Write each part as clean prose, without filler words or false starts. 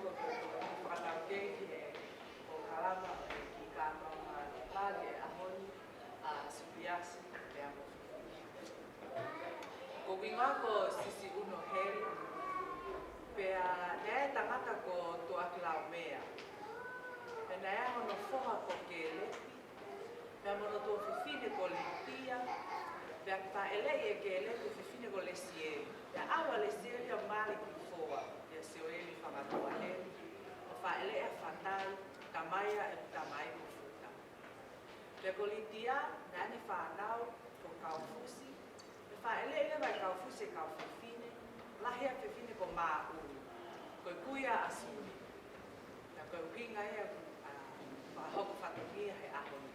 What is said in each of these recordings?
ko whakatau o kalama ki kāpama pāle ahoni supiasi te amo. Ko winga ko sisi uno heri, pea nea tangata ko tuaklau mea. Pe nea hono foha ko ke lepi, pea mono tō whiwhine ko litia, pea ka elei e ke lepi whiwhine ko lesieri. Pea awa lesieri o mali ki foa, pea se o eli whangatoa heri, o wha elei a whatai, kamaia e tamai ko futa. Pea ko litia, nea ne whanau ko kaufusi, fa ele vai kau fuse kau fine la hea fine ko ma u ko kuia asu na ko kinga ia fa hoko fatokia he ahoni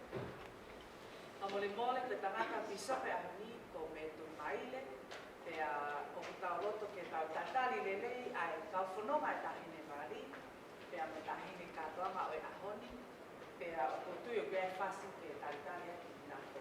amole mole te tamaka pisope ahoni ko me tu maile te a o tau loto ke tau tatali lelei ai kau fonoma ta hine mari te a me ta hine katoama o ahoni te a o tuyo ke fasi ke tatali na ko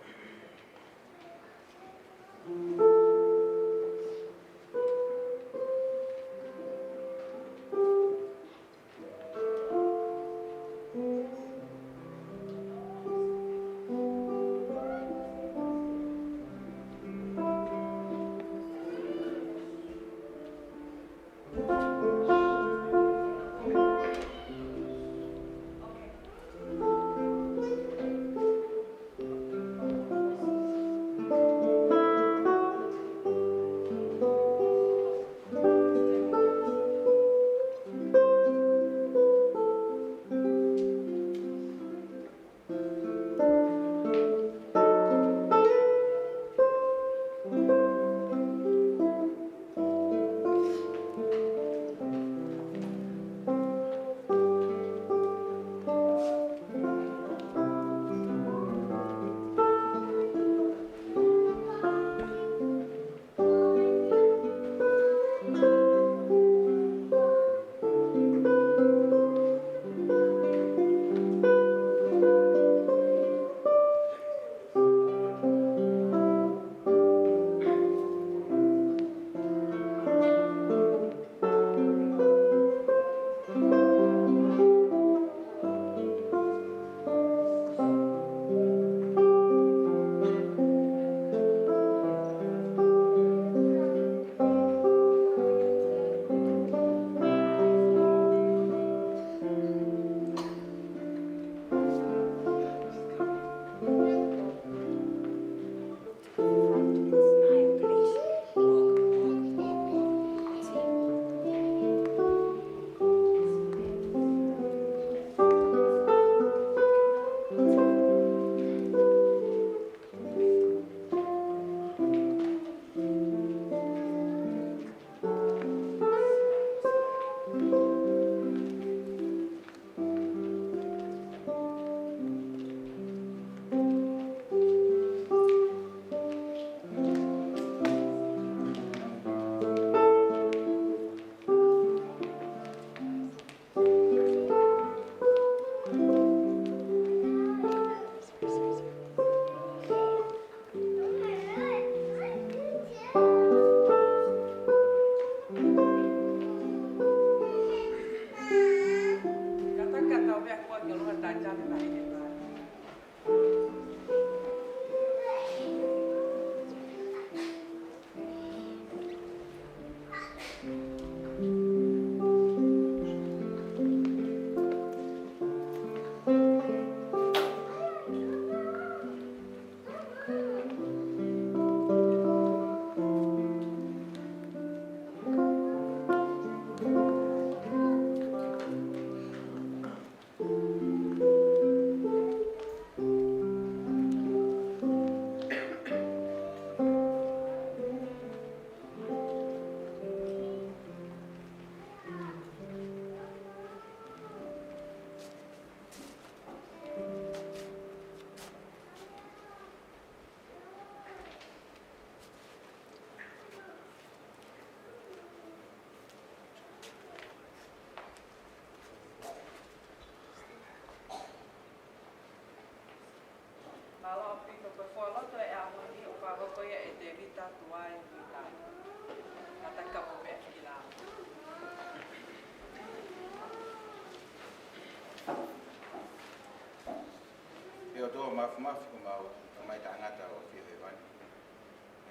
o mafu ko mau mai tangata o fi he vani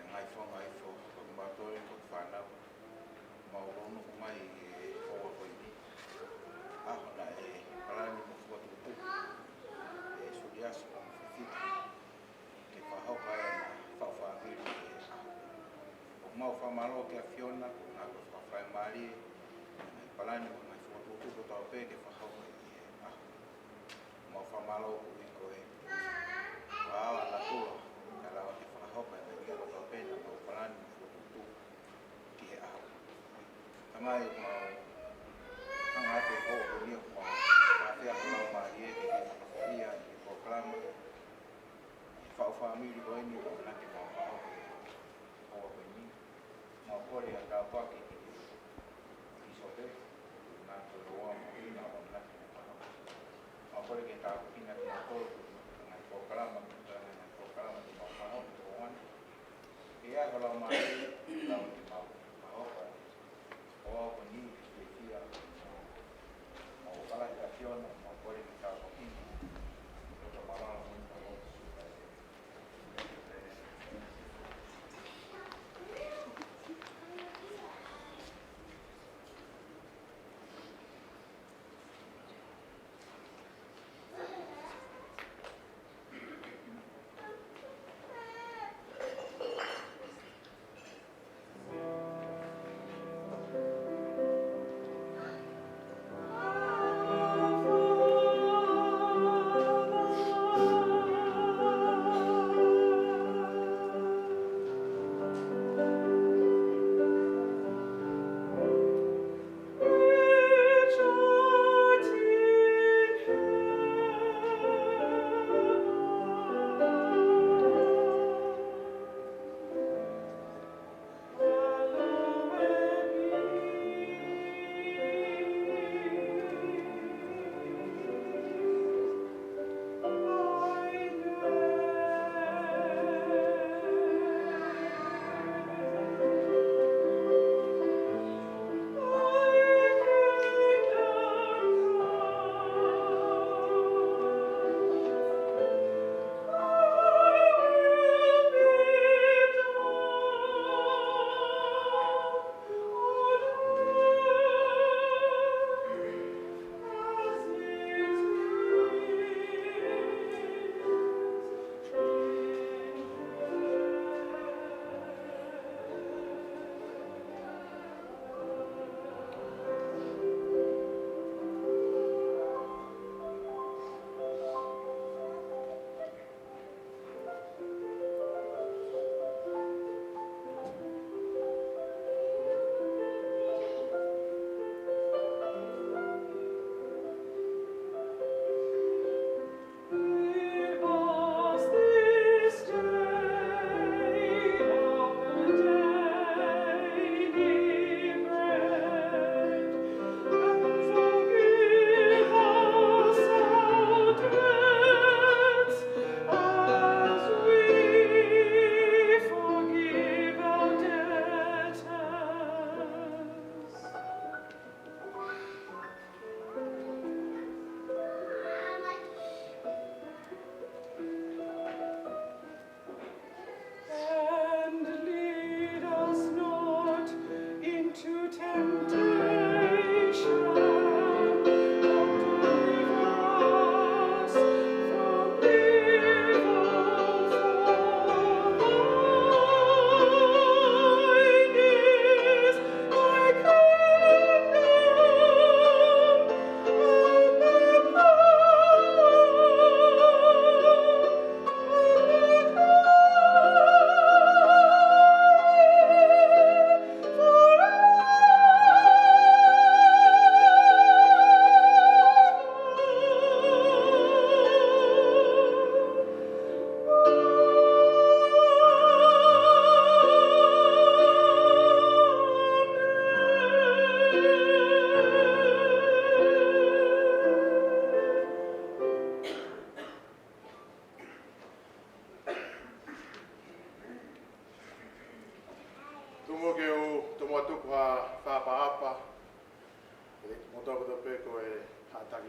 ngai fo ko matore ko fana mau rono mai o ko ni na palani mo fo tu so dia so fi ke fa ho pa fa mi o mau fa malo ke fiona na ko fa mari palani mo mai fo tu ko ta pe ke fa ho mau fa malo ko wow, la tua, kalau di Fahopa, dia kalau pena mau pelan untuk dia out. Tamai mau angkat ko dia mau tapi kalau mau dia dia proklama. Family ko ini ko nanti mau ko ini mau ko dia tak apa ini. Isote na ko mau ini mau nanti mau ko dia tak ini ko proklama di bawah pohon. Dia kalau mau di bawah pohon ini dia mau kalah stasiun mau boleh kita ini untuk malam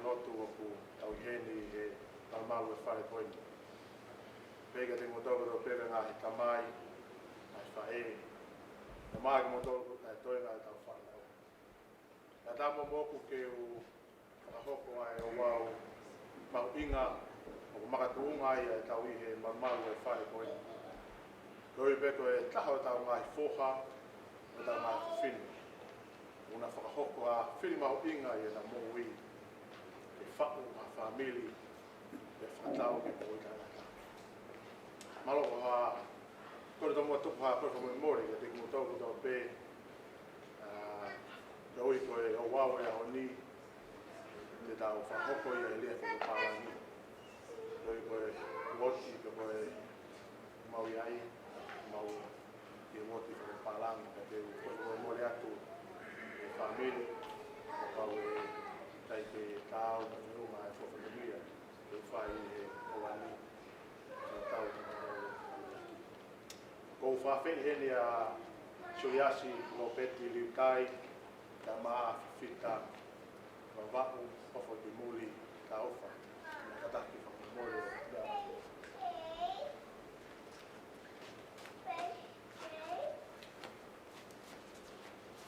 Lotu o ku au heni e au mau e whare koini. Pega te motoko pega ngā he tamai, ai whae. Na maa ki motoko tai toi ngai tau whanau. Na tamo moku ke o whakahoko ai o wau mau inga o makatuunga ai e tau i he marmalu e whae koe. Koi beko e taho tau ngai whoha o tau ngai whiwhinu. Una whakahoko a whiri mau inga i e na mōi. E whau a whamili e whakatau ki mōi kai naka. Maloko ha kore tomo tupu ha kore tomo mori e te kumo tauku tau pē. Ka ui koe o wawe a o ni te tau whakahoko i e lea whaka pālangi. Ka ui koe woti ka koe mau iai, mau i woti whaka pālangi ka te koe mori atu e whamiri, ka pau e tai te tāu ka te runga e whakamiria, te whai e oani, ka tau te tau. Ko whawheni hene a Suliasi no Peti Liutai, ka maa whiwhita, ka wau hofo te muli ka ofa, ka taki whakamore o rea.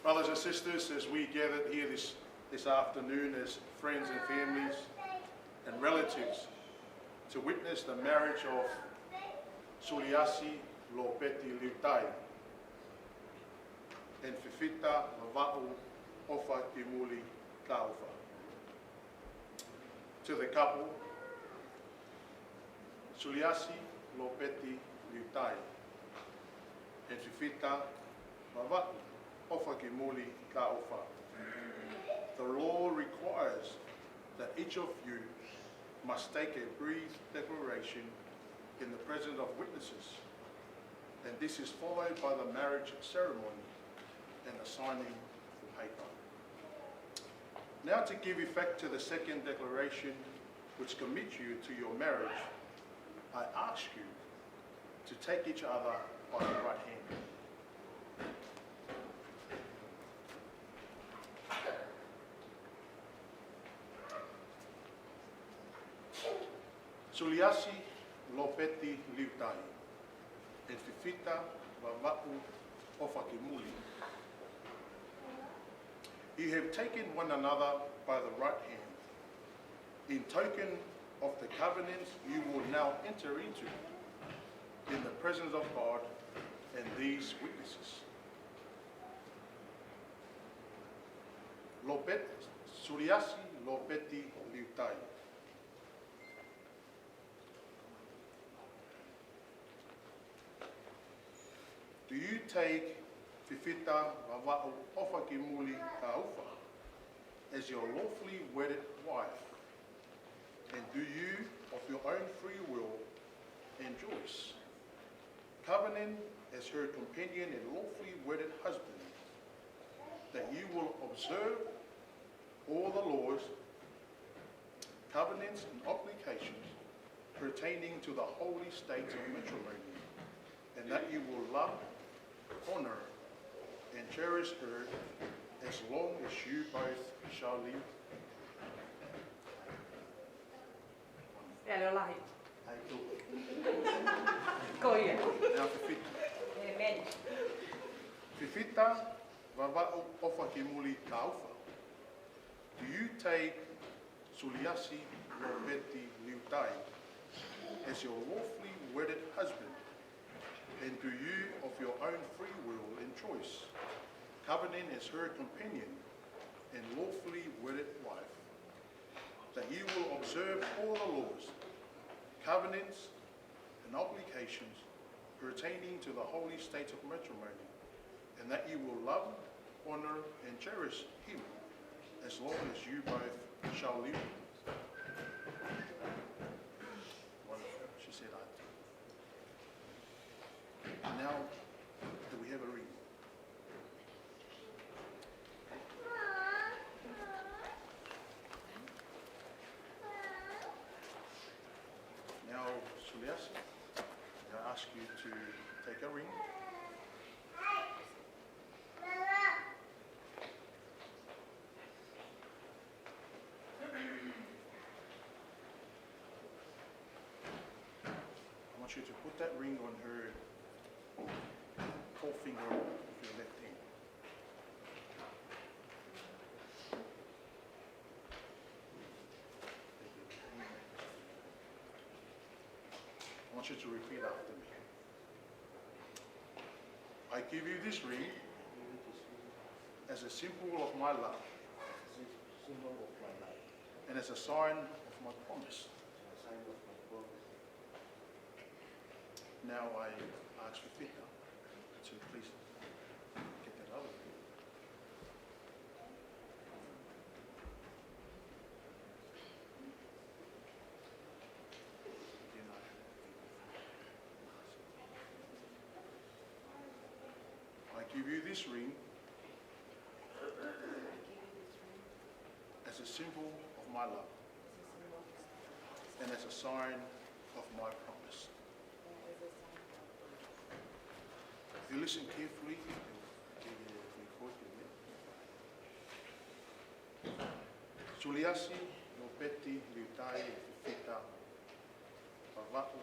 Brothers and sisters, as we gathered here this afternoon as friends and families and relatives to witness the marriage of Suliasi Lopeti Liutai and Whiwhita Mava'u Ofa Kimuli Kaufa. To the couple, Suliasi Lopeti Liutai and Whiwhita Mava'u Ofa Kimuli Kaufa. The law requires that each of you must take a brief declaration in the presence of witnesses, and this is followed by the marriage ceremony and the signing of paper. Now, to give effect to the second declaration, which commits you to your marriage, I ask you to take each other by the right hand. Suliasi Lopeti Liutai and Whiwhita Mava'u Ofa Kimuli. You have taken one another by the right hand. In token of the covenant you will now enter into in the presence of God and these witnesses. Suliasi Lopeti Liutai. Do you take Whiwhita Mava'u Ofa Kimuli Kaufa as your lawfully wedded wife? And do you, of your own free will and choice, covenant as her companion and lawfully wedded husband, that you will observe all the laws, covenants, and obligations pertaining to the holy state of matrimony, and that you will love, honor, and cherish her as long as you both shall live? Ela lahi. Ai tō. Ko ia. Nā Whiwhita. Amen. Whiwhita Mava'u Ofa Kimuli Kaufa. Do you take Suliasi Lopeti Liutai as your lawfully wedded husband? And do you, of your own free will and choice, covenant as her companion and lawfully wedded wife, that you will observe all the laws, covenants, and obligations pertaining to the holy state of matrimony, and that you will love, honor, and cherish him as long as you both shall live? Wonderful. She said, I do. Now, do we have a reading? Now, Suliasi, I ask you to take a ring. I want you to put that ring on her forefinger of your left hand. I want you to repeat after me. I give you this ring as a symbol of my love and as a sign of my promise. Now I ask for Fita to please get that over. I give you this ring as a symbol of my love and as a sign of my promise. If you listen carefully, Suliasi no peti liutai e fita pava'u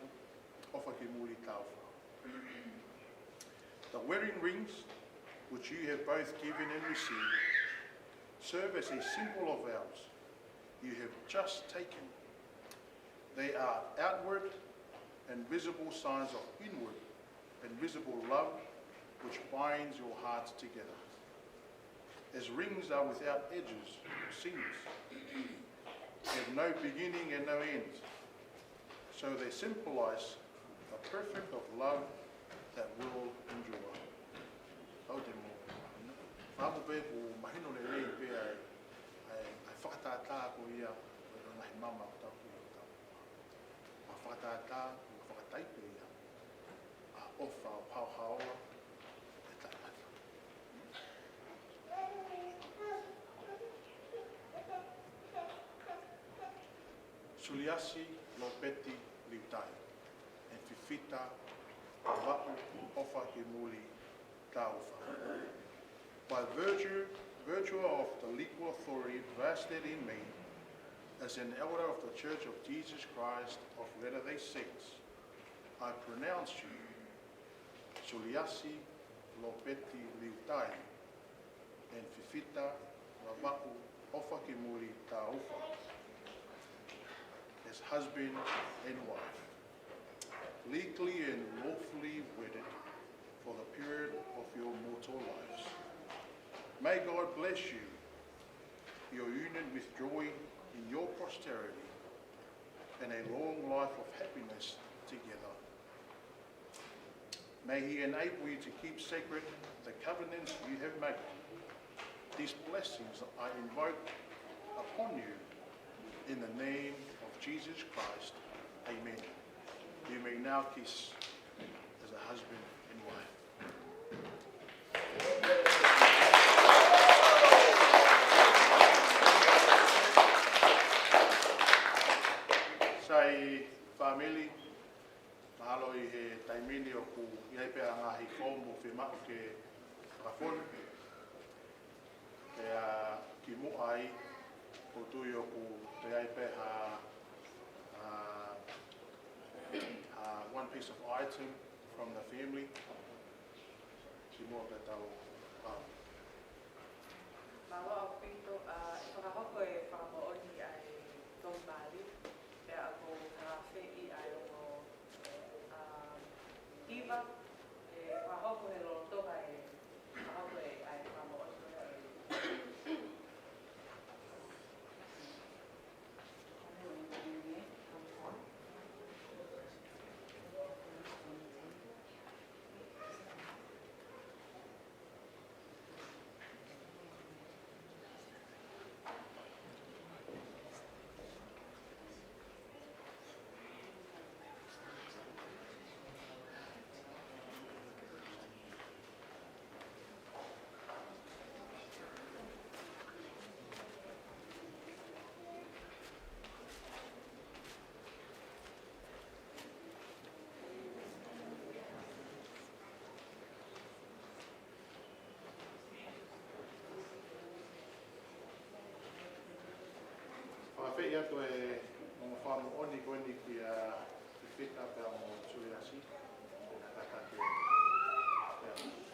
ofa ke muri taufa. The wedding rings, which you have both given and received, serve as a symbol of ours you have just taken. They are outward and visible signs of inward and visible love which binds your hearts together. As rings are without edges or seams, have no beginning and no end, so they symbolize the perfect of love that will endure. Au te mo. Whamu pe ko mahino le rei pe ai whakatata ko ia o ngahi mama o tau ki o tau. Ma whakatata ko whakatai pe ia. A ofa o pauhaoa e taimata. Suliasi lo peti liutai e fifita wa'u ofa ke muli taufa. By virtue of the legal authority vested in me as an elder of the Church of Jesus Christ of Latter-day Saints, I pronounce you Suliasi lo peti liutai and fifita wa'u ofa ke muli taufa as husband and wife, legally and lawfully wedded for the period of your mortal lives. May God bless you, your union with joy in your posterity, and a long life of happiness together. May He enable you to keep sacred the covenants you have made. These blessings I invoke upon you in the name of Jesus Christ. Amen. You may now kiss as a husband and wife. Sai family, mahalo I he taimini o ku iai pea ngahi komo whi mao ke rafon. Ke ki mo ai, o tui o ku te iai pea one piece of item from the family. Ki mo ke tau Mawa o pito, whakahoko e whakamooni ai tōu Māori, e ako karawhi ai o iwa, e whakahoko he lotonga e whakahoko e ai whakamooni e. Whawhi atu e mga whamu oni koe ni ki fifita pea mo Suliasi, o kata ke pea.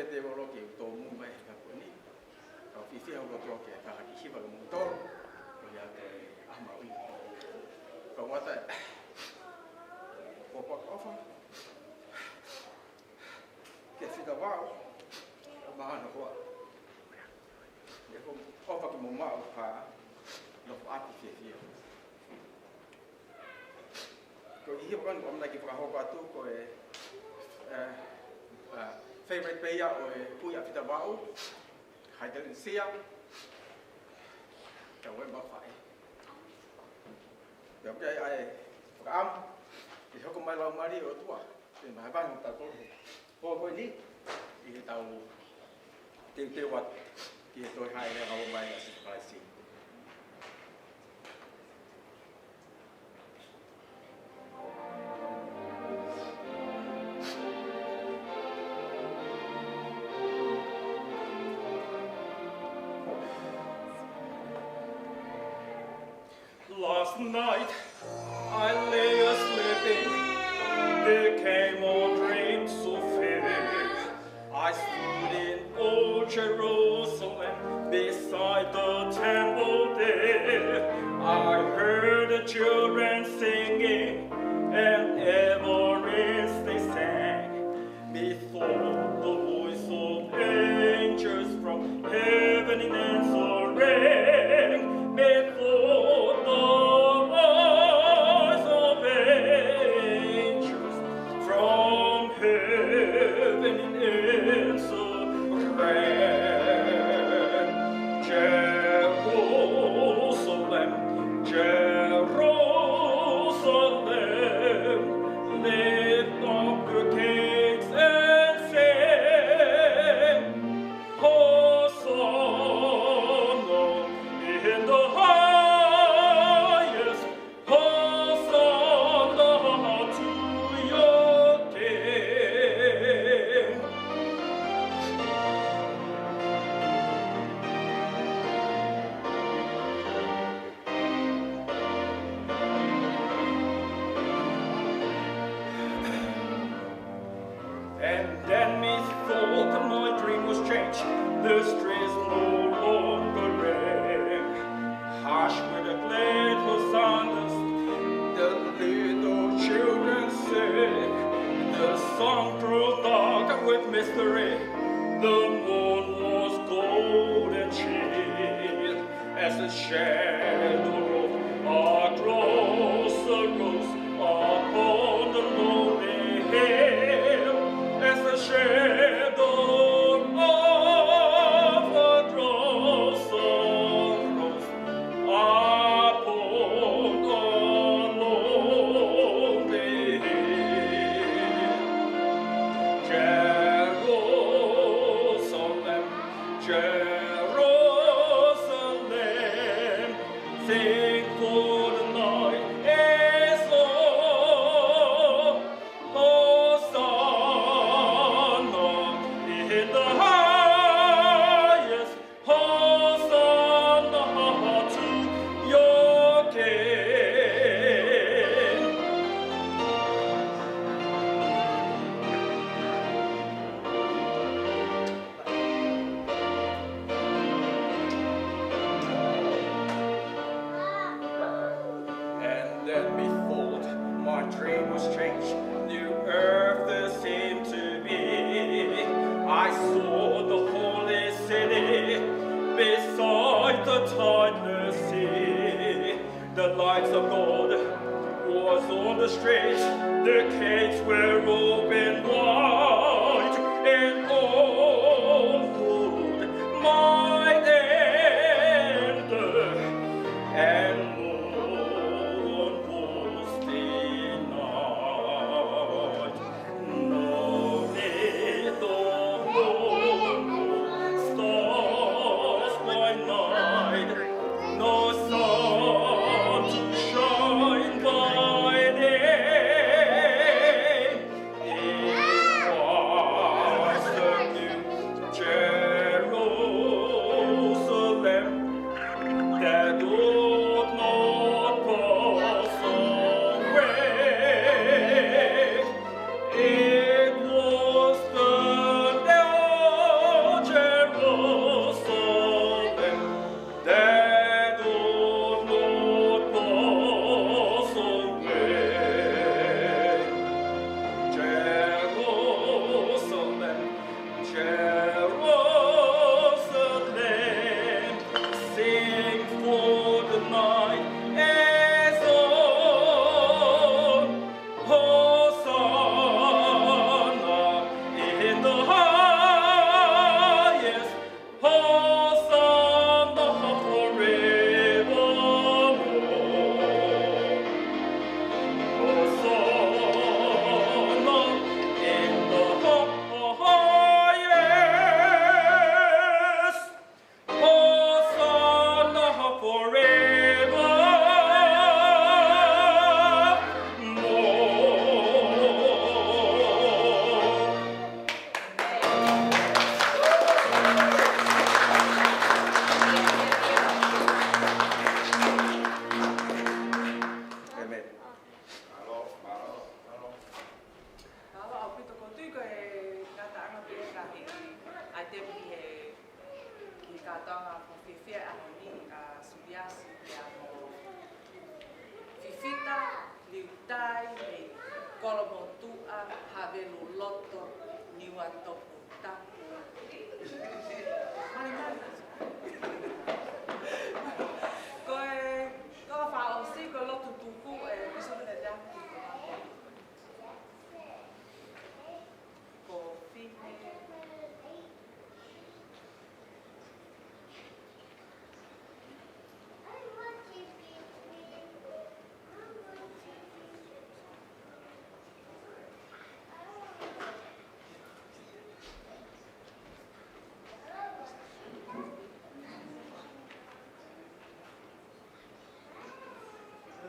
pete wolo ke to mu mai ka puni ka fifi au lo ke ka ki hiba mu to o ya ke ama ui whakawata o whakaofa ke whika wao o mahana hoa e ko ofa ki mo mao pa no ati fia ko i hipan o mna ki whakahoka atu ko e favorite peia o e pui a whita wao haidelen sia ka wai ma whae Yo que ai am i hoko mai lau mari o tua te mai ban ta ko ko ni i tau te wat ki to hai le au mai a si pai si Last night I lay a-sleeping, there came a dream so fair. I stood in old Jerusalem, beside the temple there. I heard the children singing, and ever as they sang, methought the voice of angels from heaven in answer rang. Methought the voice of angels from heaven in answer rang. Jerusalem, Jerusalem, lift up your gates and sing, Hosanna in the highest, Hosanna to your King. And then methought my dream was changed, the streets no longer rang. Hush with the glad hosannas, the little children sing. The song grew dark with mystery, the moon was gold and chill, as the shadow of our cross arose upon the lonely hill, as the shadow of a cross arose upon the lonely hill. Jerusalem, Jerusalem, sing for the night is o'er. Hosanna in the highest, Hosanna to your King. And then methought my dream was changed, new earth there seemed to be. I saw the holy city beside the tideless sea. The lights of God was on the streets, the gates were open wide, and all would my enter, and moon was denied. No need of moon, stars by night, no sun to shine by day. In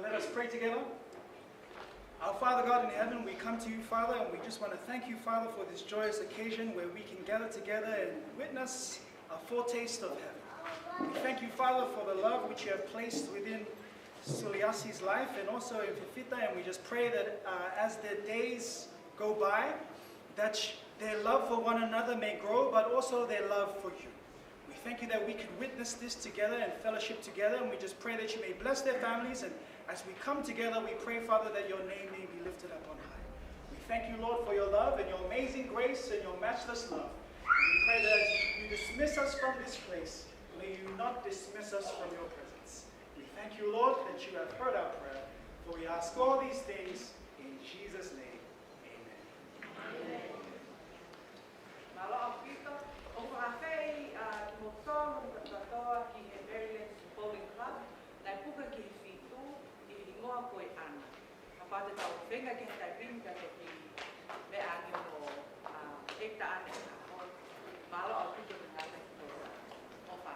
Let us pray together. Our Father God in heaven, we come to you, Father, and we just want to thank you, Father, for this joyous occasion where we can gather together and witness a foretaste of heaven. We thank you, Father, for the love which you have placed within Suliasi's life and also in Fifita, and we just pray that as their days go by, that their love for one another may grow, but also their love for you. We thank you that we can witness this together and fellowship together, and we just pray that you may bless their families, and as we come together, we pray, Father, that your name may be lifted up on high. We thank you, Lord, for your love and your amazing grace and your matchless love. And we pray that as you dismiss us from this place, may you not dismiss us from your presence. We thank you, Lord, that you have heard our prayer, for we ask all these things in Jesus' name. Amen. Malo Pito, o café motor da ki he Maryland Bowling Club, na puka ki fitu I ngoa koe ana. Kapate tau venga ki tai vinga ki me ani no ekta ane na ho. Malo Pito na ngata ki o pa.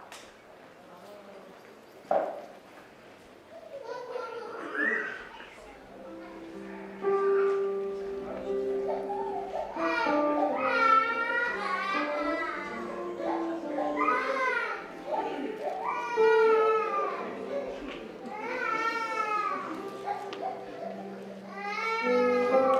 Thank you.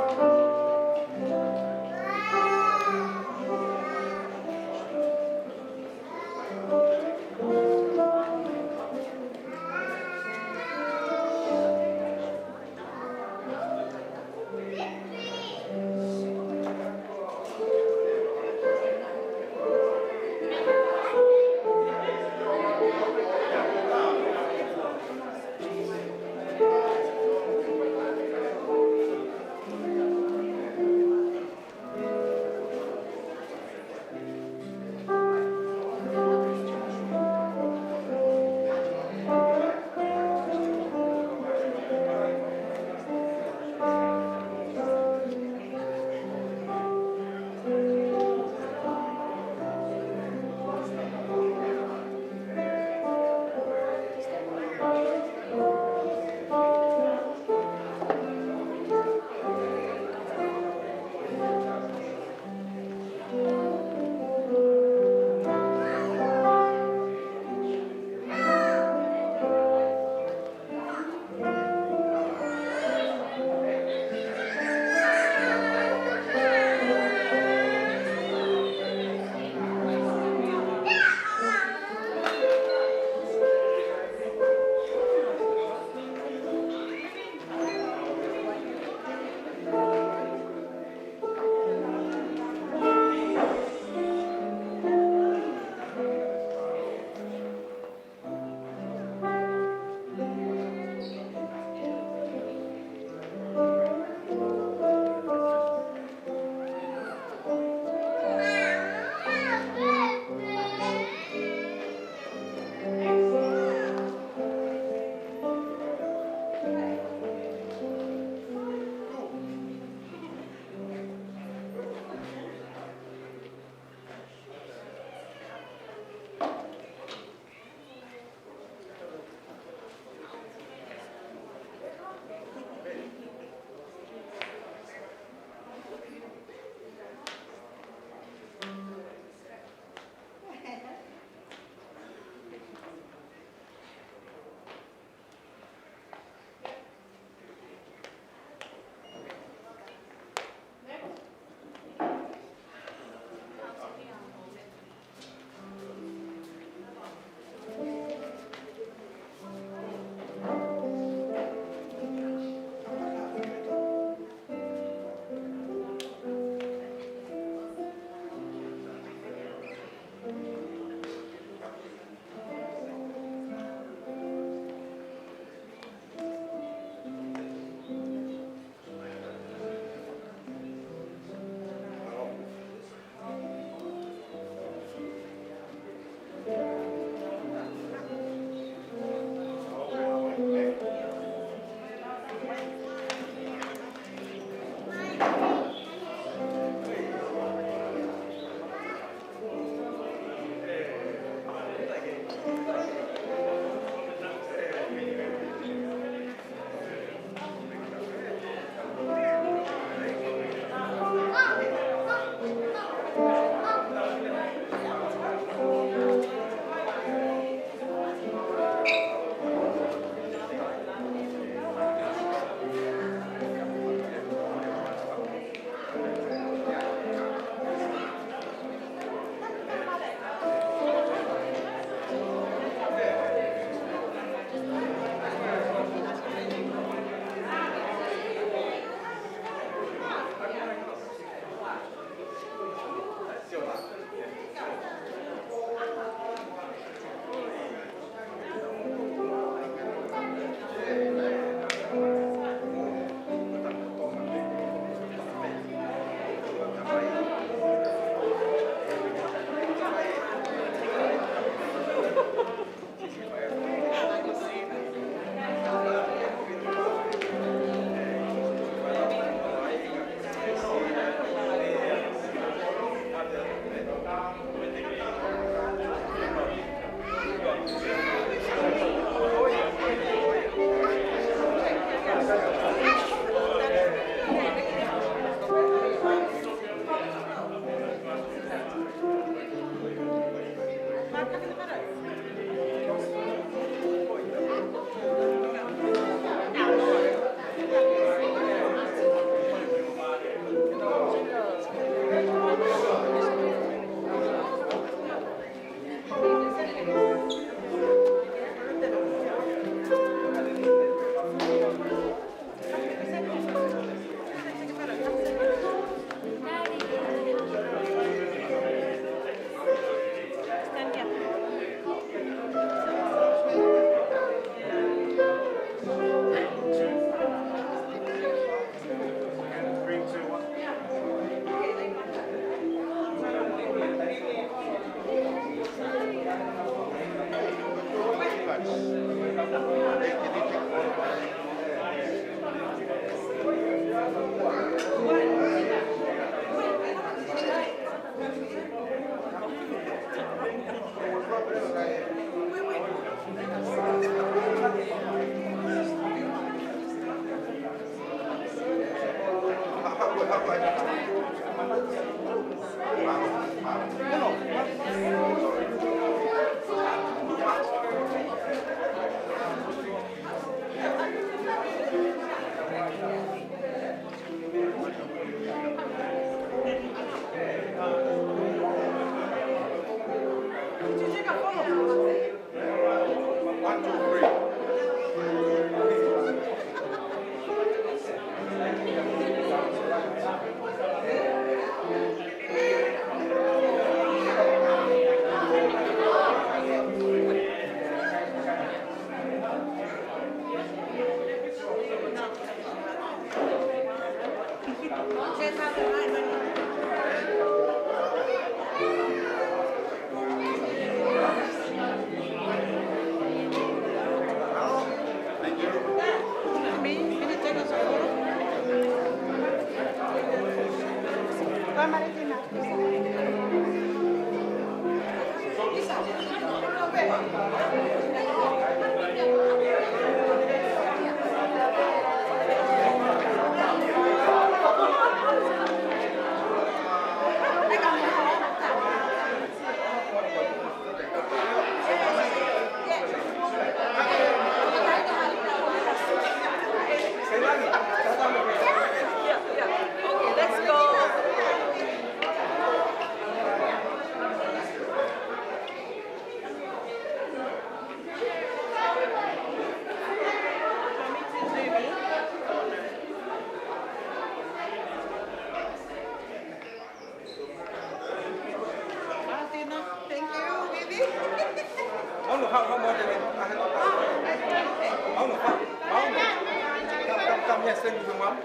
Yes, thank you, Mom.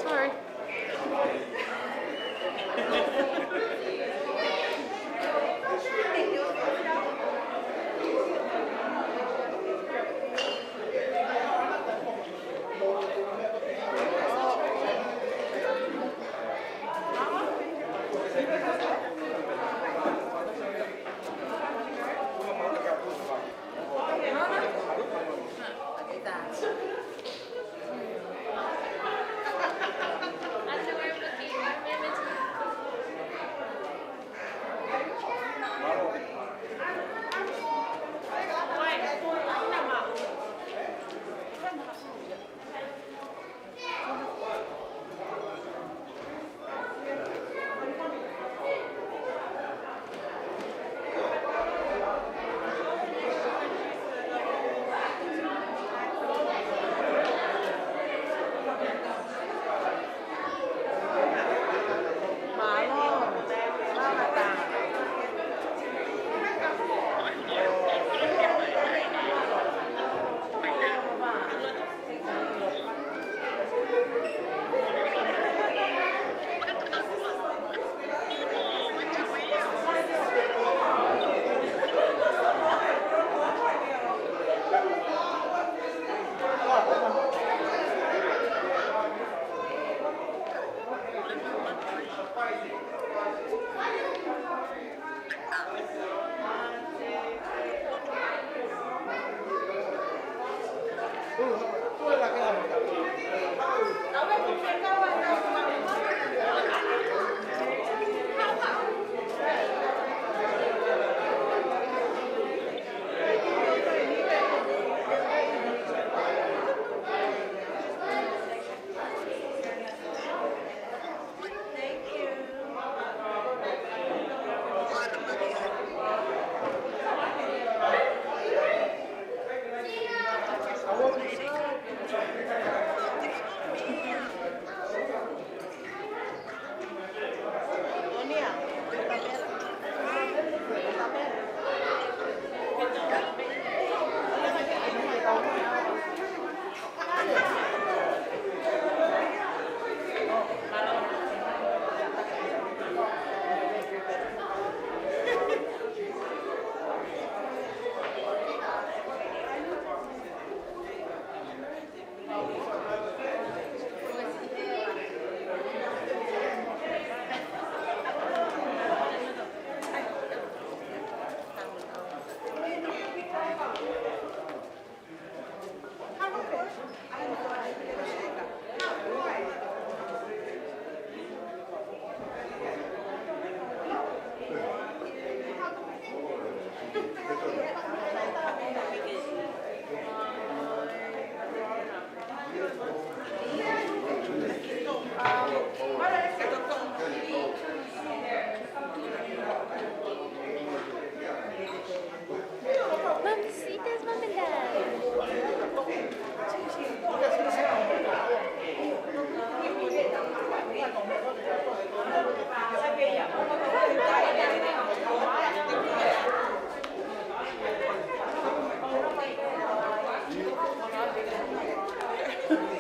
Sorry. Ooh.